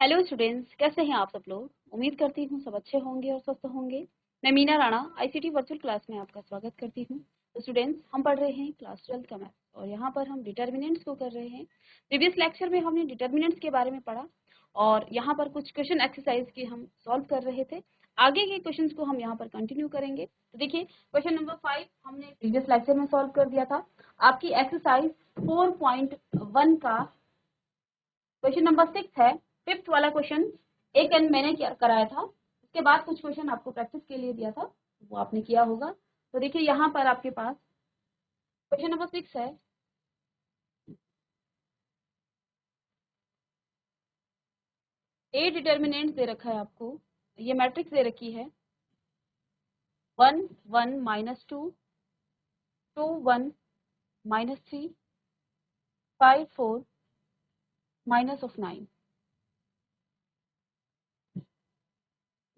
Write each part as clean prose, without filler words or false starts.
Hello students, कैसे हैं आप सब लोग। उम्मीद करती हूँ सब अच्छे होंगे और स्वस्थ होंगे। मैं Meena Rana ICT virtual class में आपका स्वागत करती हूँ। तो स्टूडेंट्स, हम पढ़ रहे हैं क्लास 12 का मैथ्स और यहाँ पर हम डिटर्मिनेंट्स को कर रहे हैं। प्रीवियस लेक्चर में हमने डिटर्मिनेंट्स के बारे में पढ़ा और यहाँ पर कुछ क्वेश्चन एक्सरसाइज की हम सॉल्व कर रहे थे। आगे के क्वेश्चन को हम यहाँ पर कंटिन्यू करेंगे। तो देखिए, क्वेश्चन नंबर 5 हमने प्रीवियस लेक्चर में सॉल्व कर दिया था। आपकी एक्सरसाइज 4.1 का क्वेश्चन नंबर 6 है। फिफ्थ वाला क्वेश्चन एक एंड मैंने क्या कराया था, उसके बाद कुछ क्वेश्चन आपको प्रैक्टिस के लिए दिया था, वो आपने किया होगा। तो देखिए, यहाँ पर आपके पास क्वेश्चन नंबर 6 है। ए डिटर्मिनेंट दे रखा है आपको, ये मैट्रिक्स दे रखी है 1 1 -2 2 1 -3 5 4 -9।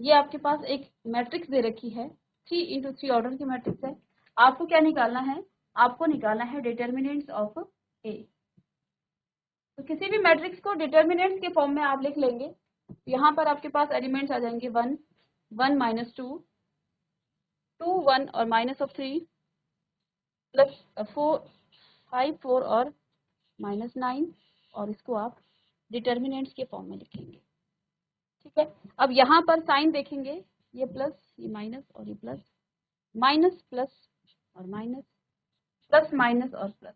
ये आपके पास एक मैट्रिक्स दे रखी है, 3 × 3 ऑर्डर की मैट्रिक्स है। आपको क्या निकालना है, आपको निकालना है डिटर्मिनेंट्स ऑफ ए। तो किसी भी मैट्रिक्स को डिटर्मिनेंट्स के फॉर्म में आप लिख लेंगे। यहाँ पर आपके पास एलिमेंट्स आ जाएंगे 1 1 -2 2 1 और -3 प्लस 4 5 4 और -9, और इसको आप डिटर्मिनेंट्स के फॉर्म में लिखेंगे। ठीक है, अब यहाँ पर साइन देखेंगे, ये प्लस, ये माइनस और ये प्लस, माइनस प्लस और माइनस, प्लस माइनस और प्लस।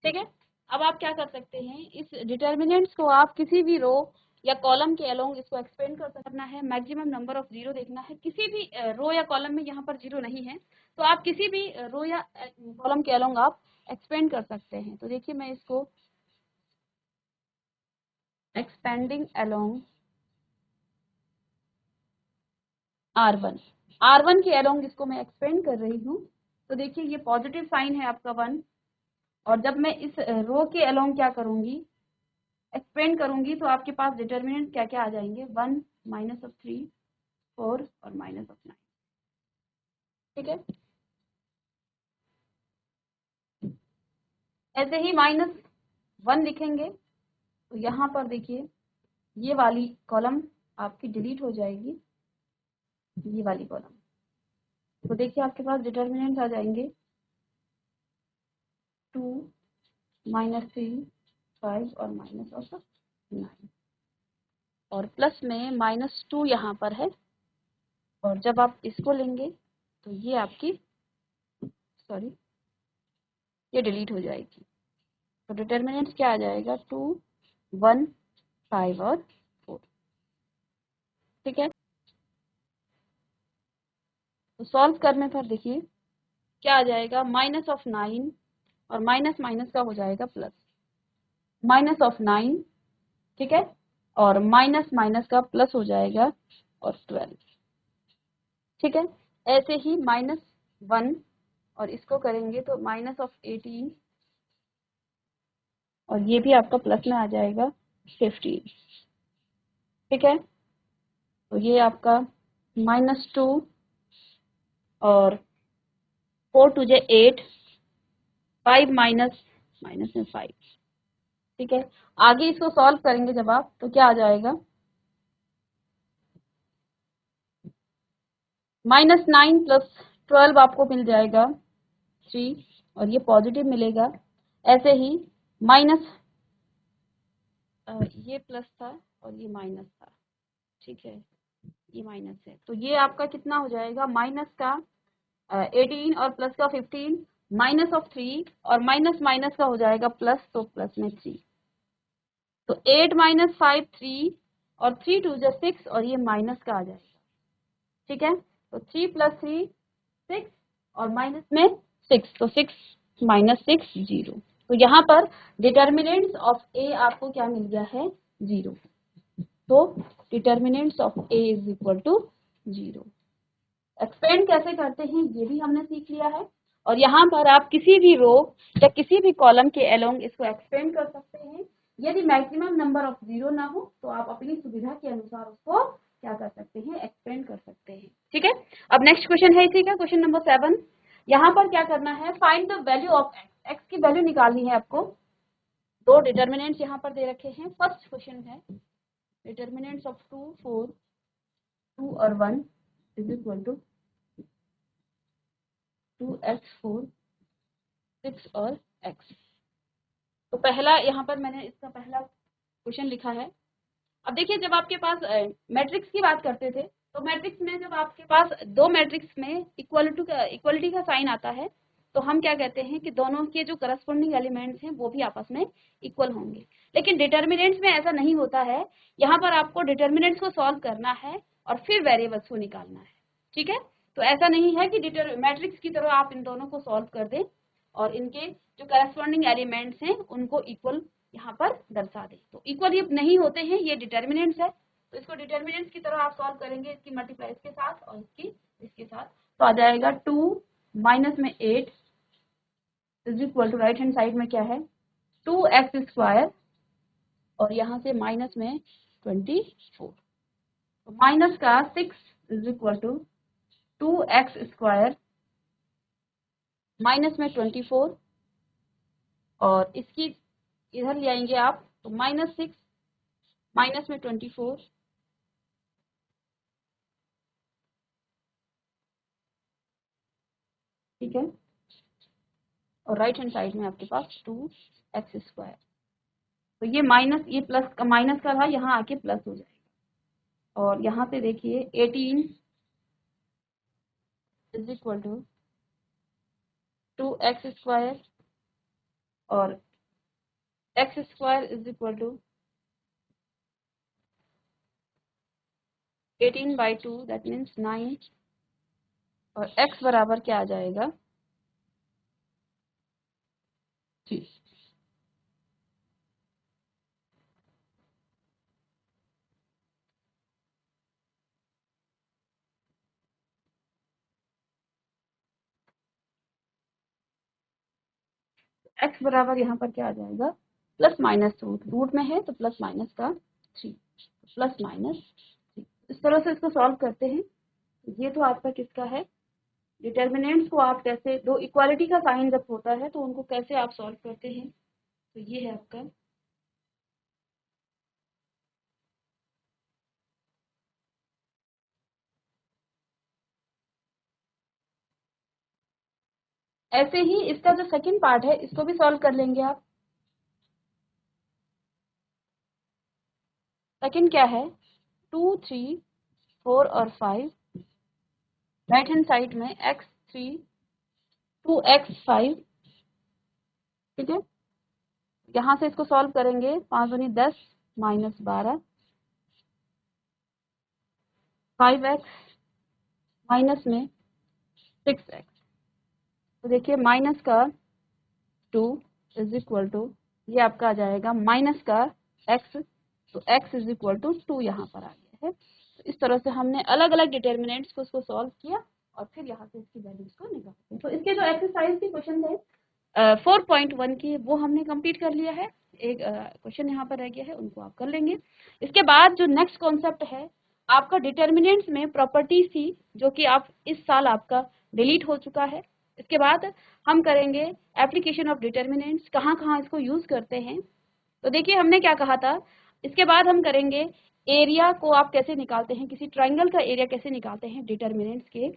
ठीक है, अब आप क्या कर सकते हैं, इस डिटर्मिनेंट्स को आप किसी भी रो या कॉलम के अलोंग इसको एक्सपेंड कर सकना है। मैक्सिमम नंबर ऑफ जीरो देखना है। किसी भी रो या कॉलम में यहाँ पर जीरो नहीं है, तो आप किसी भी रो या कॉलम के अलोंग आप एक्सपेंड कर सकते हैं। तो देखिए, मैं इसको एक्सपेंडिंग अलोंग R1 के अलोंग इसको मैं एक्सपेंड कर रही हूँ। तो देखिए, ये पॉजिटिव साइन है आपका 1, और जब मैं इस रो के अलोंग क्या करूंगी, एक्सपेंड करूंगी, तो आपके पास डिटर्मिनेंट क्या क्या आ जाएंगे, 1 -3 4 और -9। ठीक है, ऐसे ही -1 लिखेंगे, तो यहाँ पर देखिए, ये वाली कॉलम आपकी डिलीट हो जाएगी, ये वाली कॉलम। तो देखिए, आपके पास डिटर्मिनेंट आ जाएंगे 2 -3 5 और -9, और प्लस में -2 यहाँ पर है, और जब आप इसको लेंगे तो ये आपकी ये डिलीट हो जाएगी। तो डिटर्मिनेंट क्या आ जाएगा, 2 1 5 और 4। ठीक है, तो सॉल्व करने पर देखिए क्या आ जाएगा, -9 और माइनस माइनस का हो जाएगा प्लस, -9। ठीक है, और माइनस माइनस का प्लस हो जाएगा और 12। ठीक है, ऐसे ही -1 और इसको करेंगे तो -18, और ये भी आपका प्लस में आ जाएगा 15। ठीक है, तो ये आपका -2 और 4 2 8, 5 माइनस माइनस में 5। ठीक है, आगे इसको सॉल्व करेंगे जब आप, तो क्या आ जाएगा, -9 + 12 आपको मिल जाएगा 3, और ये पॉजिटिव मिलेगा। ऐसे ही माइनस, ये प्लस था और ये माइनस था। ठीक है, ये माइनस है, तो ये आपका कितना हो जाएगा, माइनस का 18 और प्लस का 15, -3, और माइनस माइनस का हो जाएगा प्लस, तो प्लस में 3। तो 8 - 5 3, और 3 2 6, और ये माइनस का आ जाएगा। ठीक है, तो 3 + 3 6, और माइनस में 6, तो 6 - 6 0। तो यहाँ पर डिटर्मिनेंट्स ऑफ ए आपको क्या मिल गया है, 0। तो determinants of A is equal to 0। Expand कैसे करते हैं ये भी हमने सीख लिया है, और यहाँ पर आप किसी भी रो या किसी भी कॉलम के अलोंग इसको एक्सपेंड कर सकते हैं। यदि मैक्सिमम नंबर ऑफ जीरो ना हो तो आप अपनी सुविधा के अनुसार उसको क्या कर सकते हैं, एक्सपेंड कर सकते हैं। ठीक है, अब नेक्स्ट क्वेश्चन है इसी का, क्वेश्चन नंबर 7। यहाँ पर क्या करना है, find the value of x. X की वैल्यू निकालनी है आपको। दो डिटर्मिनेंट्स यहाँ पर दे रखे हैं। फर्स्ट क्वेश्चन है डिटर्मिनेंट्स ऑफ 2, 4, 2 और 1 इज इक्वल टू 2x, 4, 6 और x। तो पहला यहाँ पर मैंने इसका पहला क्वेश्चन लिखा है। अब देखिए, जब आपके पास मैट्रिक्स की बात करते थे, तो मैट्रिक्स में जब आपके पास दो मैट्रिक्स में इक्वलिटी का साइन आता है, तो हम क्या कहते हैं कि दोनों के जो करस्पॉन्डिंग एलिमेंट्स हैं वो भी आपस में इक्वल होंगे। लेकिन डिटर्मिनेंट्स में ऐसा नहीं होता है। यहाँ पर आपको डिटर्मिनेंट्स को सॉल्व करना है और फिर वेरिएबल्स को निकालना है। ठीक है, तो ऐसा नहीं है कि मैट्रिक्स की तरह आप इन दोनों को सॉल्व कर दें और इनके जो करस्पॉन्डिंग एलिमेंट्स हैं उनको इक्वल यहाँ पर दर्शा दें। तो इक्वल ये नहीं होते हैं, ये डिटर्मिनेंट्स है। तो इसको डिटर्मिनेंट्स की तरह आप सॉल्व करेंगे, इसकी मल्टीप्लाई इसके साथ और इसके साथ, तो आ जाएगा 2 माइनस में 8 is equal to right hand side में क्या है 2x स्क्वायर और यहाँ से माइनस में 24। तो माइनस का 6 is equal to 2x square minus में 24 और इसकी इधर ले आएंगे आप, तो -6 माइनस में 24 ठीक है, और राइट हैंड साइड में आपके पास 2x स्क्वायर। तो ये माइनस, ये प्लस का माइनस का था, यहाँ आके प्लस हो जाएगा। और यहाँ से देखिए 18 is equal to 2x square और x square is equal to 18/2 that means 9 और x बराबर क्या आ जाएगा 3। x बराबर यहाँ पर क्या आ जाएगा प्लस माइनस रूट में है, तो प्लस माइनस का 3, प्लस माइनस 3। इस तरह से इसको सॉल्व करते हैं। ये तो आपका किसका है, डिटर्मिनेंट्स को आप कैसे, दो इक्वालिटी का साइन जब होता है तो उनको कैसे आप सॉल्व करते हैं, तो ये है आपका। ऐसे ही इसका जो सेकंड पार्ट है इसको भी सॉल्व कर लेंगे आप। सेकंड क्या है 2, 3, 4 और 5, राइट हैंड साइड में x3 2x5 ठीक है। यहाँ से इसको सॉल्व करेंगे, 5 दूनी 10 माइनस 12 5x माइनस में 6x। तो देखिए माइनस का 2 इज इक्वल टू ये आपका आ जाएगा माइनस का x, तो x इज इक्वल टू 2 यहाँ पर आ गया है। तो इस तरह से हमने अलग अलग डिटर्मिनेंट्स को उसको सॉल्व किया और फिर यहाँ से इसकी वैल्यूज को निकालते हैं। तो इसके जो एक्सरसाइज के क्वेश्चन थे 4.1 की, वो हमने कंप्लीट कर लिया है। एक क्वेश्चन यहाँ पर रह गया है, उनको आप कर लेंगे। इसके बाद जो नेक्स्ट कॉन्सेप्ट है आपका डिटर्मिनेंट्स में प्रॉपर्टी थी, जो कि आप इस साल आपका डिलीट हो चुका है। इसके बाद हम करेंगे एप्लीकेशन ऑफ डिटर्मिनेंट्स, कहाँ कहाँ इसको यूज करते हैं। तो देखिए हमने क्या कहा था, इसके बाद हम करेंगे एरिया को आप कैसे निकालते हैं, किसी ट्राइंगल का एरिया कैसे निकालते हैं डिटर्मिनेंट्स के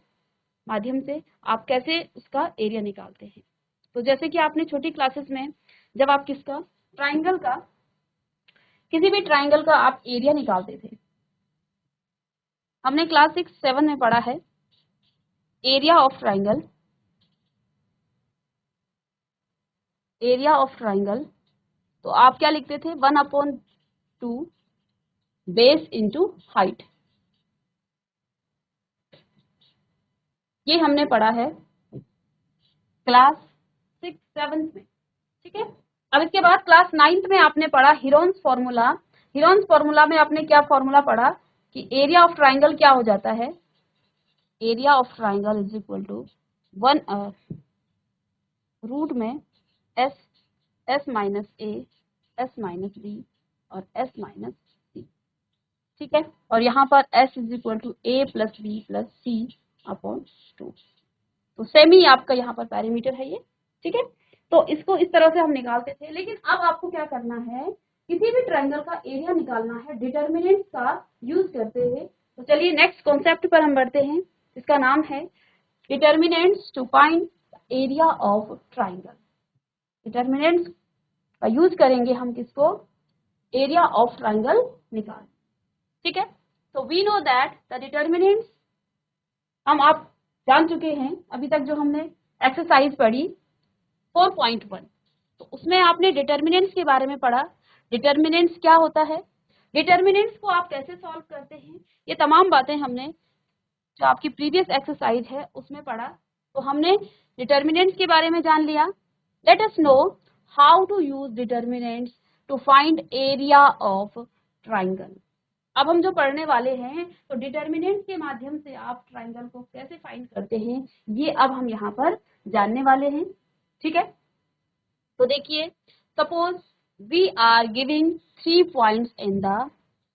माध्यम से, आप कैसे उसका एरिया निकालते हैं। तो जैसे कि आपने छोटी क्लासेस में जब आप किसका ट्राइंगल का, किसी भी ट्राइंगल का आप एरिया निकालते थे, हमने क्लास 6, 7 में पढ़ा है area of triangle, area of triangle. तो आप क्या लिखते थे 1/2 बेस इंटू हाइट, ये हमने पढ़ा है क्लास 6, 7 में। ठीक है, अब इसके बाद क्लास 9 में आपने पढ़ा हीरोन्स फॉर्मूला। हीरोन्स फॉर्मूला में आपने क्या फॉर्मूला पढ़ा कि एरिया ऑफ ट्राइंगल क्या हो जाता है, area of triangle is equal to 1 root में S, S minus A, S minus B और एस माइनस सी। ठीक है, और यहाँ पर S is equal to A plus B plus C upon 2। तो सेमी आपका यहाँ पर पैरामीटर है ये। ठीक है, तो इसको इस तरह से हम निकालते थे। लेकिन अब आपको क्या करना है किसी भी ट्रायंगल का एरिया निकालना है डिटर्मिनेंट्स का यूज करते हुए। तो चलिए नेक्स्ट कॉन्सेप्ट पर हम बढ़ते हैं, इसका नाम है determinants to find area of triangle. Determinants का यूज करेंगे हम किसको, एरिया ऑफ ट्रायंगल निकाल, ठीक है। तो we know that the determinants, हम आप जान चुके हैं अभी तक जो हमने एक्सरसाइज पढ़ी 4.1, तो उसमें आपने डिटर्मिनेंट्स के बारे में पढ़ा। डिटर्मिनेंट्स क्या होता है, डिटर्मिनेंट्स को आप कैसे सॉल्व करते हैं, ये तमाम बातें हमने जो आपकी प्रीवियस एक्सरसाइज है उसमें पढ़ा। तो हमने डिटर्मिनेंट्स के बारे में जान लिया। Let us know how to use determinants to find area of triangle. अब हम जो पढ़ने वाले हैं तो डिटर्मिनेंट्स के माध्यम से आप ट्राइंगल को कैसे फाइंड करते हैं ये अब हम यहाँ पर जानने वाले हैं, ठीक है। तो देखिए, suppose we are giving 3 points in the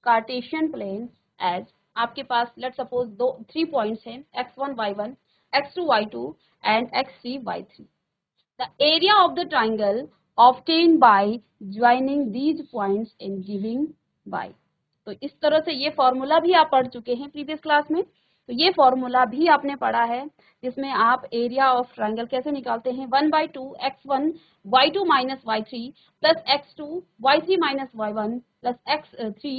Cartesian plane as, आपके पास लेट सपोज 3 पॉइंट्स हैं x1 y1 x2 y2 and x3 y3। The area of the triangle obtained by joining these points in giving by। तो इस तरह से ये formula भी आप पढ़ चुके हैं प्रीवियस क्लास में, तो ये फॉर्मूला भी आपने पढ़ा है जिसमें आप एरिया ऑफ ट्राइंगल कैसे निकालते हैं, 1/2 x1 y2 minus y3 plus x2 y3 minus y1 plus x3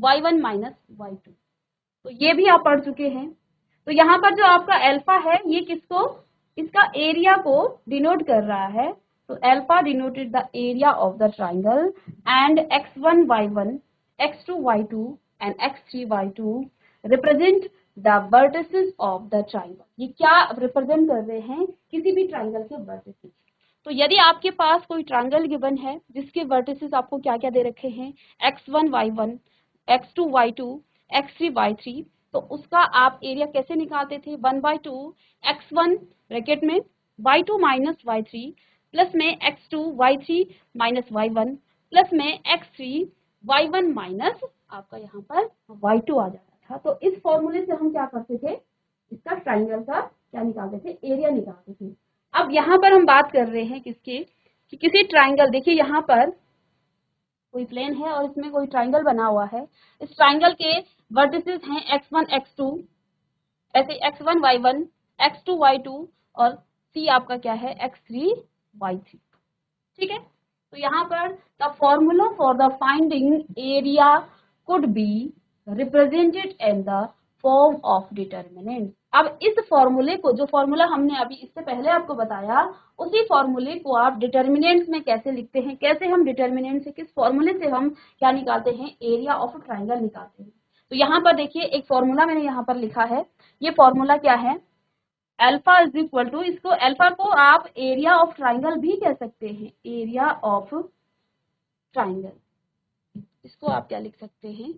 y1 minus y2। तो ये भी आप पढ़ चुके हैं। तो यहाँ पर जो आपका अल्फा है ये किसको, इसका एरिया को डिनोट कर रहा है। तो alpha denoted the area of the triangle and x1 y1 x2 y2 and x3 y2 represent the vertices of the triangle। ये क्या रिप्रेजेंट कर रहे हैं, किसी भी ट्राइंगल के वर्टिसेस। तो यदि आपके पास कोई ट्राइंगल गिवन है जिसके वर्टिसेस आपको क्या क्या दे रखे हैं, x1 y1 x2 y2 x3 y3, तो उसका आप एरिया कैसे निकालते थे, 1/2 x1 ब्रैकेट में y2 माइनस y3 प्लस में x2 y3 minus y1 plus में x3 y1 माइनस आपका यहाँ पर y2 आ जाता था। तो इस फॉर्मूले से हम क्या करते थे, इसका ट्राइंगल का क्या निकालते थे, एरिया निकालते थे। अब यहाँ पर हम बात कर रहे हैं किसके, कि किसी ट्राइंगल, देखिए यहाँ पर कोई प्लेन है और इसमें कोई ट्राइंगल बना हुआ है। इस ट्राइंगल के वर्टिसेस हैं x1 x2, ऐसे x1 y1 x2 y2 और c आपका क्या है x3 y3, ठीक है। तो यहाँ पर the formula for the finding area could be represented in the form of determinant. अब इस फॉर्मूले को, जो फॉर्मूला हमने अभी इससे पहले आपको बताया, उसी फॉर्मूले को आप डिटर्मिनेंट्स में कैसे लिखते हैं, कैसे हम डिटर्मिनेंट से, किस फॉर्मूले से हम क्या निकालते हैं, एरिया ऑफ ट्राइंगल निकालते हैं। तो यहाँ पर देखिए एक फॉर्मूला मैंने यहाँ पर लिखा है, ये फॉर्मूला क्या है, अल्फा इज इक्वल टू, इसको अल्फा को आप एरिया ऑफ ट्राइंगल भी कह सकते हैं, एरिया ऑफ ट्राइंगल, इसको आप क्या लिख सकते हैं,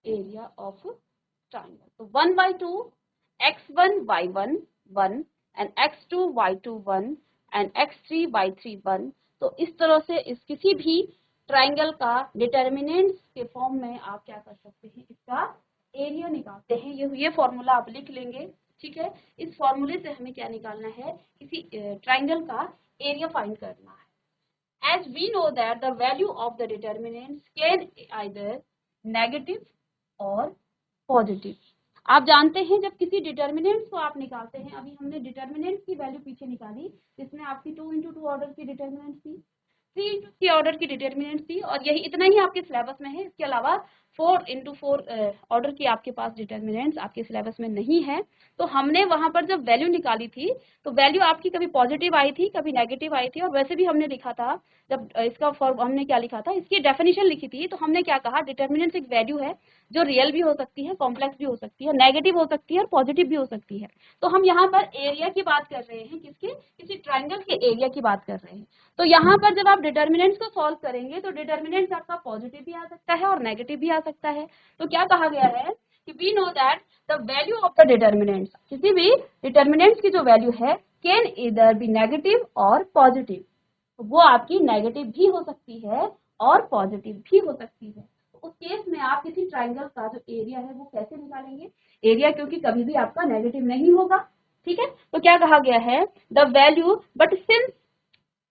एरिया ऑफ ट्राइंगल। तो 1/2 x1 y1 1 and x2 y2 1 and x3 y3 1। तो इस तरह से इस किसी भी ट्राइंगल का डिटर्मिनेंट्स के फॉर्म में आप क्या कर सकते हैं, इसका एरिया निकालते हैं। ये फॉर्मूला आप लिख लेंगे, ठीक है। इस फॉर्मूले से हमें क्या निकालना है, किसी ट्राइंगल का एरिया फाइंड करना है। As we know that the value of the determinants can either negative और पॉजिटिव। आप जानते हैं जब किसी डिटर्मिनेंट्स को आप निकालते हैं, अभी हमने डिटर्मिनेंट्स की वैल्यू पीछे निकाली जिसमें आपकी 2 × 2 ऑर्डर की डिटर्मिनेंट्स थी, 3 × 3 ऑर्डर की डिटर्मिनेंट्स थी, और यही इतना ही आपके सिलेबस में है। इसके अलावा 4 × 4 ऑर्डर की आपके पास डिटर्मिनेंट्स आपके सिलेबस में नहीं है। तो हमने वहां पर जब वैल्यू निकाली थी तो वैल्यू आपकी कभी पॉजिटिव आई थी, कभी नेगेटिव आई थी, और वैसे भी हमने लिखा था जब इसका फॉर्म हमने क्या लिखा था, इसकी डेफिनेशन लिखी थी, तो हमने क्या कहा, डिटर्मिनेंट्स एक वैल्यू है जो रियल भी हो सकती है, कॉम्प्लेक्स भी हो सकती है, नेगेटिव हो सकती है और पॉजिटिव भी हो सकती है। तो हम यहाँ पर एरिया की बात कर रहे हैं, किसके, किसी ट्राइंगल के एरिया की बात कर रहे हैं। तो यहाँ पर जब आप डिटर्मिनेंट्स को सॉल्व करेंगे तो डिटर्मिनेंट्स आपका पॉजिटिव भी आ सकता है और नेगेटिव भी आ सकता है। तो क्या कहा गया है कि we know that the value of the determinants, किसी भी डिटर्मिनेंट्स की जो वैल्यू है, कैन ईदर बी नेगेटिव और पॉजिटिव। तो वो आपकी नेगेटिव भी हो सकती है और पॉजिटिव भी हो सकती है। तो उस केस में आप किसी ट्राइंगल का जो एरिया है वो कैसे निकालेंगे, एरिया क्योंकि कभी भी आपका नेगेटिव नहीं होगा, ठीक है, तो क्या कहा गया है, the value, but since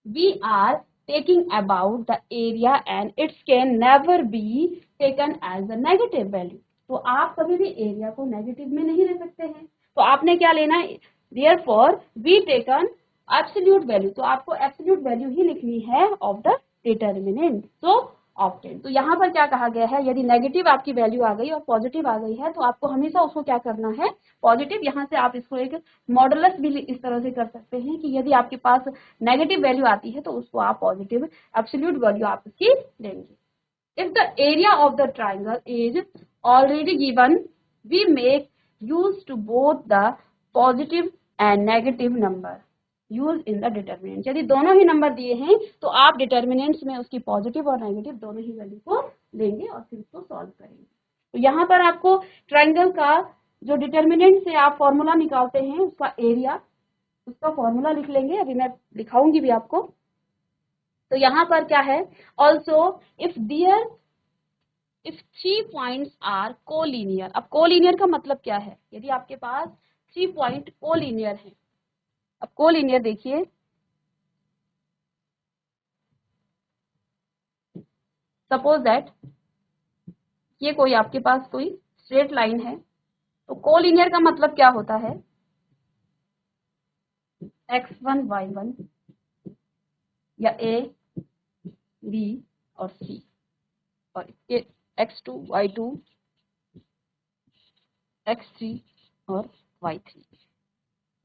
we are taking about the area and its can never be taken as a negative value. तो आप कभी भी एरिया को नेगेटिव में नहीं ले सकते हैं, तो आपने क्या लेना है, therefore we taken absolute value, तो आपको एब्सोल्यूट वैल्यू ही लिखनी है of the determinant so of 10। तो यहाँ पर क्या कहा गया है, यदि नेगेटिव आपकी वैल्यू आ गई और पॉजिटिव आ गई है तो आपको हमेशा उसको क्या करना है, पॉजिटिव। यहाँ से आप इसको एक मॉडुलस भी इस तरह से कर सकते हैं कि यदि आपके पास नेगेटिव वैल्यू आती है तो उसको आप पॉजिटिव एब्सोल्यूट वैल्यू आप इसकी लेंगे। If the area of the triangle is already given, we make use to both the positive and negative number use in the determinant. यदि दोनों ही नंबर दिए हैं तो आप डिटर्मिनेंट्स में उसकी पॉजिटिव और नेगेटिव दोनों ही वैल्यू को लेंगे और फिर उसको सॉल्व करेंगे। तो यहाँ पर आपको ट्राइंगल का जो डिटर्मिनेंट से आप फॉर्मूला निकालते हैं उसका एरिया, उसका फॉर्मूला लिख लेंगे, अभी मैं दिखाऊंगी भी आपको। तो यहाँ पर क्या है, also if there if 3 points are collinear. अब कोलिनियर का मतलब क्या है, यदि आपके पास 3 पॉइंट कोलिनियर है। अब कोलिनियर देखिए, सपोज दैट ये कोई आपके पास कोई स्ट्रेट लाइन है, तो कोलिनियर का मतलब क्या होता है, x1 y1 या a b और c और ये x2 y2 x3 और y3।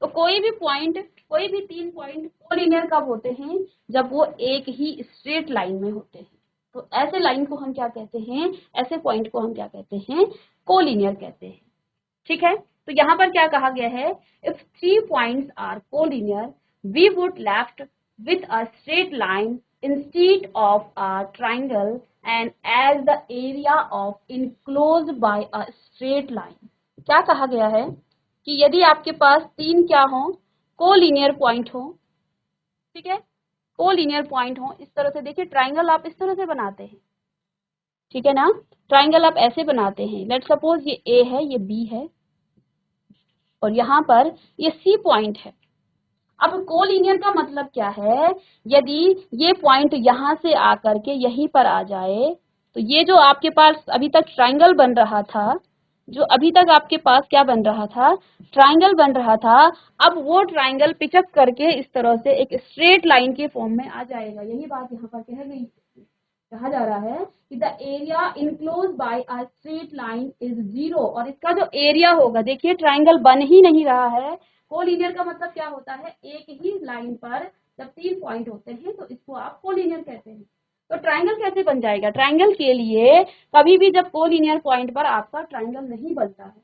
तो कोई भी पॉइंट, कोई भी 3 पॉइंट कोलिनियर कब होते हैं, जब वो एक ही स्ट्रेट लाइन में होते हैं। तो ऐसे लाइन को हम क्या कहते हैं, ऐसे पॉइंट को हम क्या कहते हैं, कोलिनियर कहते हैं। ठीक है, तो यहाँ पर क्या कहा गया है, if 3 points are collinear we would left with a straight line instead of a triangle and as the area of enclosed by a straight line. क्या कहा गया है कि यदि आपके पास 3 क्या हो, कोलिनियर पॉइंट हो, ठीक है, कोलिनियर पॉइंट हो, इस तरह से देखिए ट्राइंगल आप इस तरह से बनाते हैं, ठीक है ना, ट्राइंगल आप ऐसे बनाते हैं, लेट सपोज ये ए है, ये बी है और यहाँ पर ये सी पॉइंट है। अब कोलिनियर का मतलब क्या है, यदि ये पॉइंट यहाँ से आकर के यहीं पर आ जाए, तो ये जो आपके पास अभी तक ट्राइंगल बन रहा था, जो अभी तक आपके पास क्या बन रहा था, ट्राइंगल बन रहा था, अब वो ट्राइंगल पिचअप करके इस तरह से एक स्ट्रेट लाइन के फॉर्म में आ जाएगा। यही बात यहाँ पर कहा जा रहा है कि the area enclose by a straight line is 0, और इसका जो एरिया होगा, देखिए ट्राइंगल बन ही नहीं रहा है। कोलिनियर का मतलब क्या होता है, एक ही लाइन पर जब 3 पॉइंट होते हैं तो इसको आप कोलिनियर कहते हैं। तो ट्राइंगल कैसे बन जाएगा, ट्राइंगल के लिए कभी भी जब कोलिनियर पॉइंट पर आपका ट्राइंगल नहीं बनता है,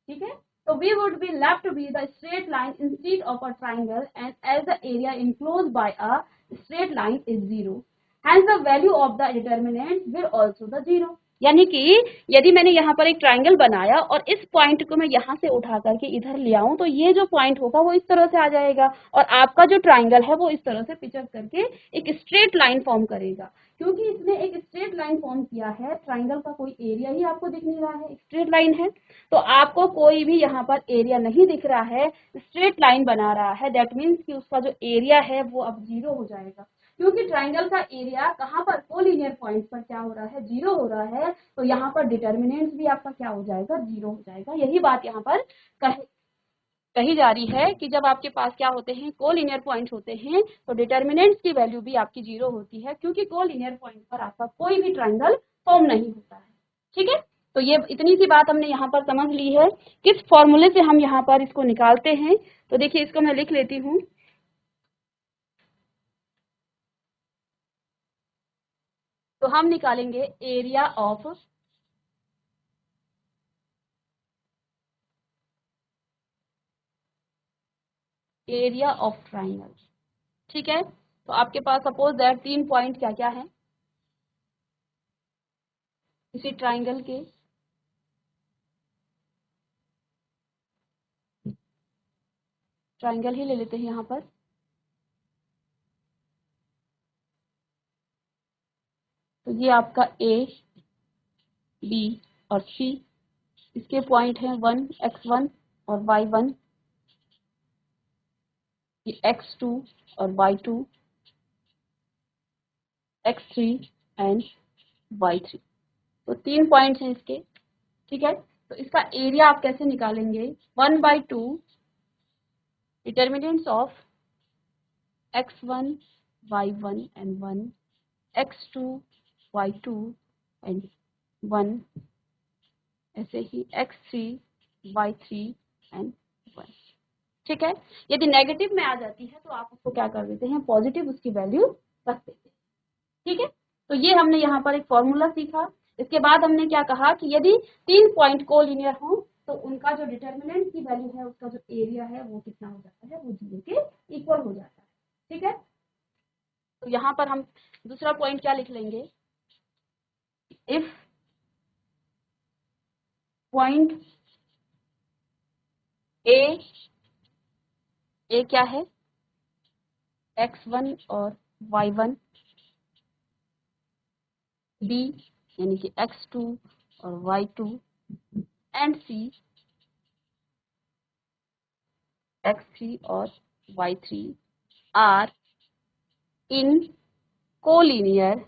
ठीक है, तो we would be left to be the straight line instead of a triangle, and as the area enclosed by a straight line is 0, hence the value of the determinant will also the 0। यानी कि यदि मैंने यहाँ पर एक triangle बनाया और इस पॉइंट को मैं यहाँ से उठा करके इधर ले आऊं, तो ये जो पॉइंट होगा वो इस तरह से आ जाएगा और आपका जो ट्राइंगल है वो इस तरह से पिचअप करके एक स्ट्रेट लाइन फॉर्म करेगा। क्योंकि इसने एक स्ट्रेट लाइन फॉर्म किया है, ट्राइंगल का कोई एरिया ही आपको दिख नहीं रहा है, स्ट्रेट लाइन है, तो आपको कोई भी यहाँ पर एरिया नहीं दिख रहा है, स्ट्रेट लाइन बना रहा है, दैट मीन्स कि उसका जो एरिया है वो अब 0 हो जाएगा। क्योंकि ट्राइंगल का एरिया कहाँ पर, कोलिनियर पॉइंट पर क्या हो रहा है, 0 हो रहा है, तो यहाँ पर डिटर्मिनेंट भी आपका क्या हो जाएगा, 0 हो जाएगा। यही बात यहाँ पर कही जा रही है कि जब आपके पास क्या होते हैं, कोलिनियर पॉइंट होते हैं, तो डिटर्मिनेंट्स की वैल्यू भी आपकी 0 होती है, क्योंकि कोलिनियर पॉइंट पर आपका कोई भी ट्राइंगल फॉर्म नहीं होता है। ठीक है, तो ये इतनी सी बात हमने यहाँ पर समझ ली है। किस फॉर्मूले से हम यहाँ पर इसको निकालते हैं, तो देखिए इसको मैं लिख लेती हूँ। तो हम निकालेंगे एरिया ऑफ ट्राइंगल। ठीक है, तो आपके पास सपोज दैट 3 पॉइंट क्या क्या है इसी ट्राइंगल के, ट्राइंगल ही ले लेते हैं यहाँ पर। तो ये आपका ए बी और सी, इसके पॉइंट हैं 1 x1 और y1 ये x2 और y2, x3 एंड y3। तो 3 पॉइंट्स हैं इसके, ठीक है। तो इसका एरिया आप कैसे निकालेंगे? 1/2 determinants of x1 y1 and 1, x2 y2 and 1, ऐसे ही x3 y3 एंड 1, ठीक है। यदि नेगेटिव में आ जाती है तो आप उसको क्या कर देते हैं, पॉजिटिव उसकी वैल्यू रख देते हैं, ठीक है। तो ये हमने यहाँ पर एक फॉर्मूला सीखा। इसके बाद हमने क्या कहा कि यदि 3 पॉइंट कोलिनियर हो तो उनका जो डिटर्मिनेंट की वैल्यू है, उसका जो एरिया है वो कितना हो जाता है, वो 0 के इक्वल हो जाता है, ठीक है। तो यहाँ पर हम दूसरा पॉइंट क्या लिख लेंगे, इफ पॉइंट ए क्या है, x1 और y1, b यानी कि x2 और y2 एंड c x3 और y3 are in collinear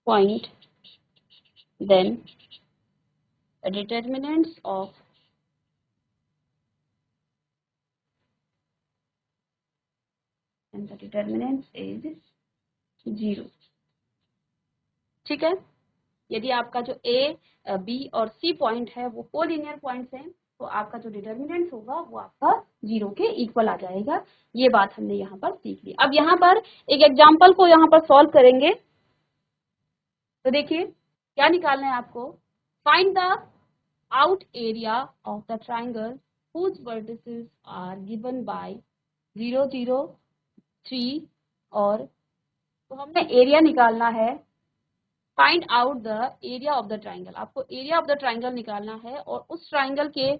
point, then the determinants of and the determinants is 0, ठीक है। यदि आपका जो ए, बी और सी पॉइंट है वो कोलिनियर पॉइंट्स हैं तो आपका जो डिटर्मिनेंट होगा वो आपका 0 के इक्वल आ जाएगा। ये बात हमने यहाँ पर सीख ली। अब यहाँ पर एक एग्जांपल को यहाँ पर सॉल्व करेंगे। तो देखिए क्या निकालना है आपको, find the out area of the triangle whose vertices are given by 0 0 3 और, तो हमने एरिया निकालना है। Find out the area of the triangle, आपको एरिया ऑफ द ट्राइंगल निकालना है और उस ट्राइंगल के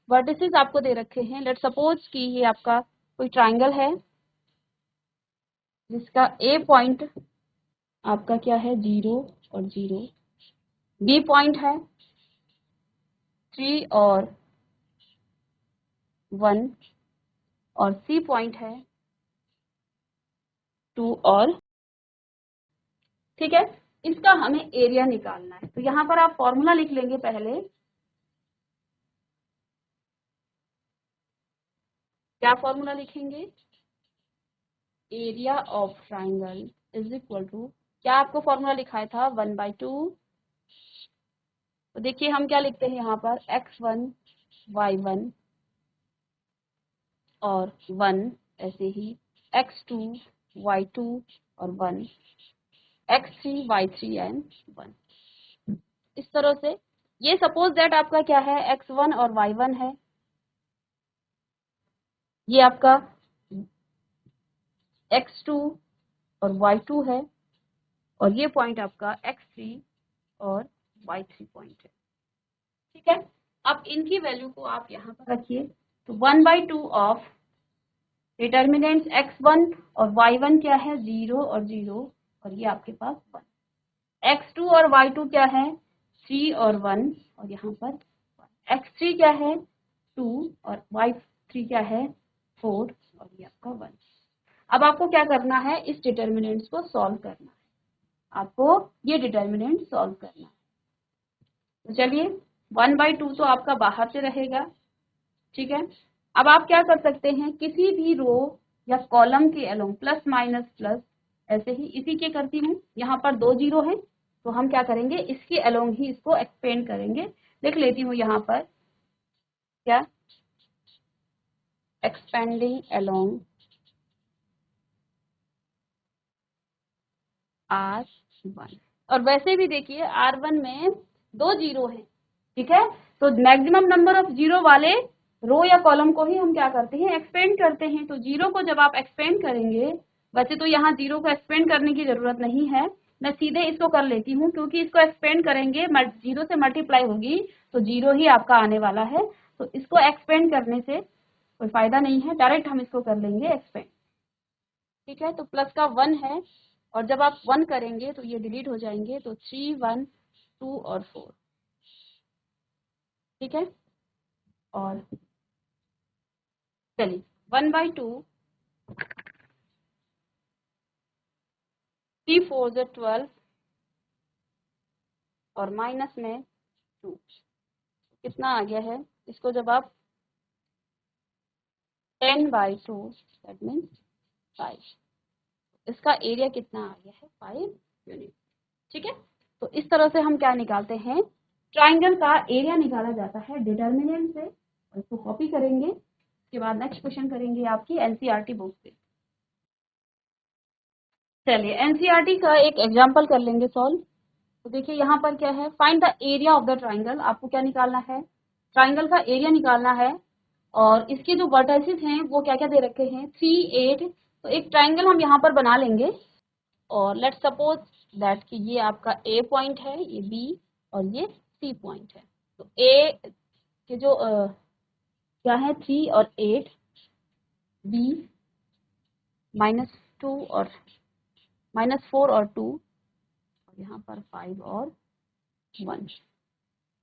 वर्टिसेस आपको दे रखे हैं। लेट सपोज कि ये आपका कोई ट्राइंगल है जिसका ए पॉइंट आपका क्या है, 0 और 0, बी पॉइंट है 3 और 1 और सी पॉइंट है 2 और, ठीक है। इसका हमें एरिया निकालना है। तो यहाँ पर आप फॉर्मूला लिख लेंगे पहले। क्या फॉर्मूला लिखेंगे, area of triangle is equal to, क्या आपको फॉर्मूला लिखाया था, 1/2। तो देखिए हम क्या लिखते हैं यहाँ पर, x1 y1 और 1, ऐसे ही x2 y2 और 1, x3 y3 एंड 1, इस तरह से। ये सपोज दैट आपका क्या है, x1 और y1 है, ये आपका x2 और y2 है और ये पॉइंट आपका x3 और y3 पॉइंट है, ठीक है। अब इनकी वैल्यू को आप यहाँ पर रखिए। तो 1/2 ऑफ डिटर्मिनेंट्स x1 और y1 क्या है, 0 और 0 और ये आपके पास 1, x2 और y2 क्या है, 3 और 1 और यहाँ पर 1, x3 क्या है 2 और y3 क्या है 4 और ये आपका 1। अब आपको क्या करना है, इस डिटर्मिनेंट्स को सॉल्व करना है, आपको ये डिटर्मिनेंट सॉल्व करना है। तो चलिए 1/2 तो आपका बाहर से रहेगा, ठीक है। अब आप क्या कर सकते हैं, किसी भी रो या कॉलम के अलोंग प्लस माइनस प्लस, ऐसे ही इसी के करती हूँ। यहाँ पर 2 0 हैं तो हम क्या करेंगे, इसके अलोंग ही इसको एक्सपेंड करेंगे। लिख लेती हूँ यहाँ पर क्या, एक्सपेंडिंग अलोंग R1। और वैसे भी देखिए R1 में 2 0 हैं, ठीक है। तो मैक्सिमम नंबर ऑफ 0 वाले रो या कॉलम को ही हम क्या करते हैं, एक्सपेंड करते हैं। तो 0 को जब आप एक्सपेंड करेंगे, वैसे तो यहाँ 0 को एक्सपेंड करने की जरूरत नहीं है, मैं सीधे इसको कर लेती हूँ क्योंकि इसको एक्सपेंड करेंगे 0 से मल्टीप्लाई होगी तो 0 ही आपका आने वाला है। तो इसको एक्सपेंड करने से कोई फायदा नहीं है, डायरेक्ट हम इसको कर लेंगे एक्सपेंड, ठीक है। तो प्लस का 1 है और जब आप 1 करेंगे तो ये डिलीट हो जाएंगे, तो 3 1 2 और 4, ठीक है। और चलिए 1/2, 3 4 12 और माइनस में 2 कितना आ गया है। इसको जब आप 10/2 दैट मीन्स 5, इसका एरिया कितना आ गया है 5 यूनिट। ठीक है। तो इस तरह से हम क्या निकालते हैं, ट्राइंगल का एरिया निकाला जाता है डिटर्मिनेंट से। और इसको कॉपी करेंगे, उसके बाद नेक्स्ट क्वेश्चन करेंगे आपकी एनसीईआरटी बुक से। चलिए एनसीईआरटी का एक एग्जांपल कर लेंगे सॉल्व। तो देखिए यहाँ पर क्या है, find the area of the triangle. आपको क्या निकालना है, ट्राइंगल का एरिया निकालना है। और इसके जो वर्टाइसेस हैं वो क्या क्या दे रखे हैं, 3 8। तो एक ट्राइंगल हम यहाँ पर बना लेंगे। और लेट्स सपोज दैट कि ये आपका ए पॉइंट है, ये बी और ये सी पॉइंट है। तो ए के जो क्या है 3 और 8, बी -2 और -4 और 2, और यहाँ पर 5 और 1।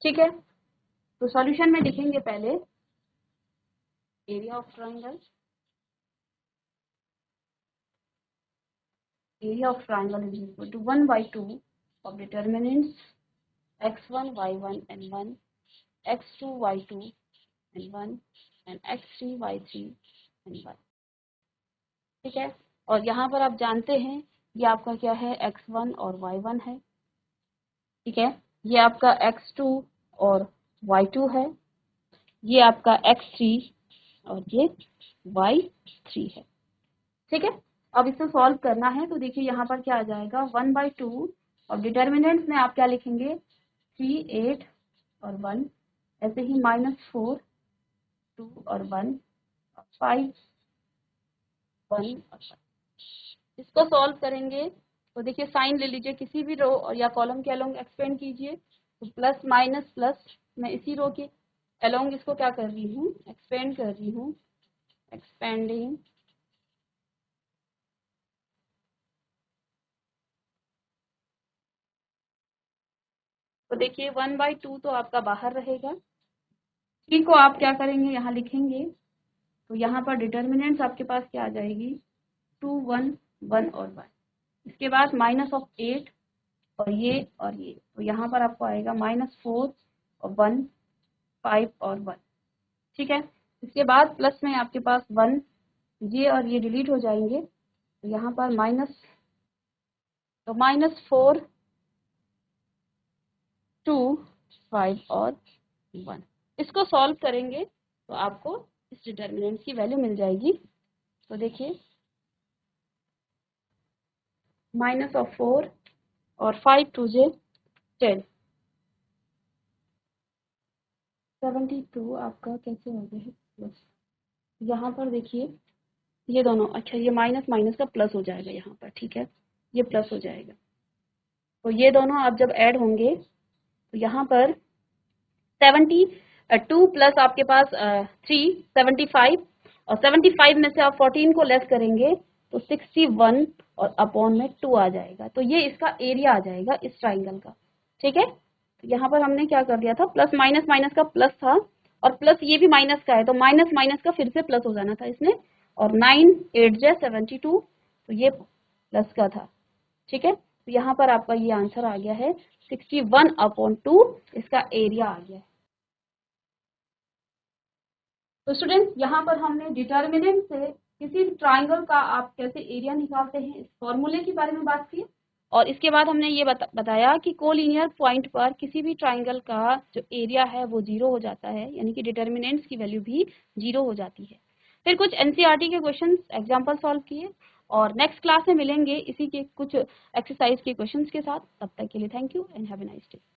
ठीक है। तो सॉल्यूशन में लिखेंगे पहले area of triangle. Area of triangle is equal to 1/2 of determinants x1 y1 and 1, x2 y2 and 1 and x3 y3 and 1। ठीक है। और यहाँ पर आप जानते हैं ये आपका क्या है, x1 और y1 है। ठीक है। ये आपका x2 और y2 है। ये आपका x3 और ये y3 है। ठीक है। अब इसको सॉल्व करना है। तो देखिए यहाँ पर क्या आ जाएगा, 1/2 और डिटर्मिनेंट्स में आप क्या लिखेंगे, 3 8 और 1, ऐसे ही -4 2 और 1 और 5 1 और 1। इसको सॉल्व करेंगे तो देखिए साइन ले लीजिए, किसी भी रो और या कॉलम के अलोंग एक्सपेंड कीजिए। तो प्लस माइनस प्लस, मैं इसी रो के अलोंग इसको क्या कर रही हूँ, एक्सपेंड कर रही हूँ, एक्सपेंडिंग। तो देखिए 1/2 तो आपका बाहर रहेगा। 3 को आप क्या करेंगे, यहाँ लिखेंगे। तो यहाँ पर डिटर्मिनेंट्स आपके पास क्या आ जाएगी, 2 1 1 और 1। इसके बाद -8 और ये, तो यहाँ पर आपको आएगा -4 और 1 5 और 1। ठीक है। इसके बाद प्लस में आपके पास 1, ये और ये डिलीट हो जाएंगे। तो यहाँ पर -4 2 5 और 1। इसको सॉल्व करेंगे तो आपको इस डिटर्मिनेंट की वैल्यू मिल जाएगी। तो देखिए -4 और 5 2 10, 72 आपका कैसे हो गया है प्लस। यहाँ पर देखिए ये दोनों, अच्छा ये माइनस माइनस का प्लस हो जाएगा यहाँ पर। ठीक है, ये प्लस हो जाएगा। तो ये दोनों आप जब ऐड होंगे तो यहाँ पर 72 प्लस आपके पास 3 75, और 75 में से आप 14 को लेस करेंगे तो 61 और अपॉन में 2 आ जाएगा। तो ये इसका एरिया आ जाएगा इस ट्राइंगल का। ठीक है। तो यहाँ पर हमने क्या कर दिया था, प्लस माइनस माइनस का प्लस था, और प्लस ये भी माइनस का है तो माइनस माइनस का फिर से प्लस हो जाना था इसमें। और 9 8 72, तो ये प्लस का था। ठीक है। तो यहाँ पर आपका ये आंसर आ गया है 61/2, इसका एरिया आ गया है। तो स्टूडेंट यहाँ पर हमने डिटर्मिनेंट से किसी ट्राइंगल का आप कैसे एरिया निकालते हैं इस फॉर्मूले के बारे में बात की। और इसके बाद हमने ये बताया कि कोलिनियर पॉइंट पर किसी भी ट्राइंगल का जो एरिया है वो 0 हो जाता है, यानी कि डिटर्मिनेंट्स की वैल्यू भी 0 हो जाती है। फिर कुछ एनसीईआरटी के क्वेश्चंस एग्जांपल सॉल्व किए, और नेक्स्ट क्लास में मिलेंगे इसी के कुछ एक्सरसाइज के क्वेश्चंस के साथ। तब तक के लिए thank you and have a nice day.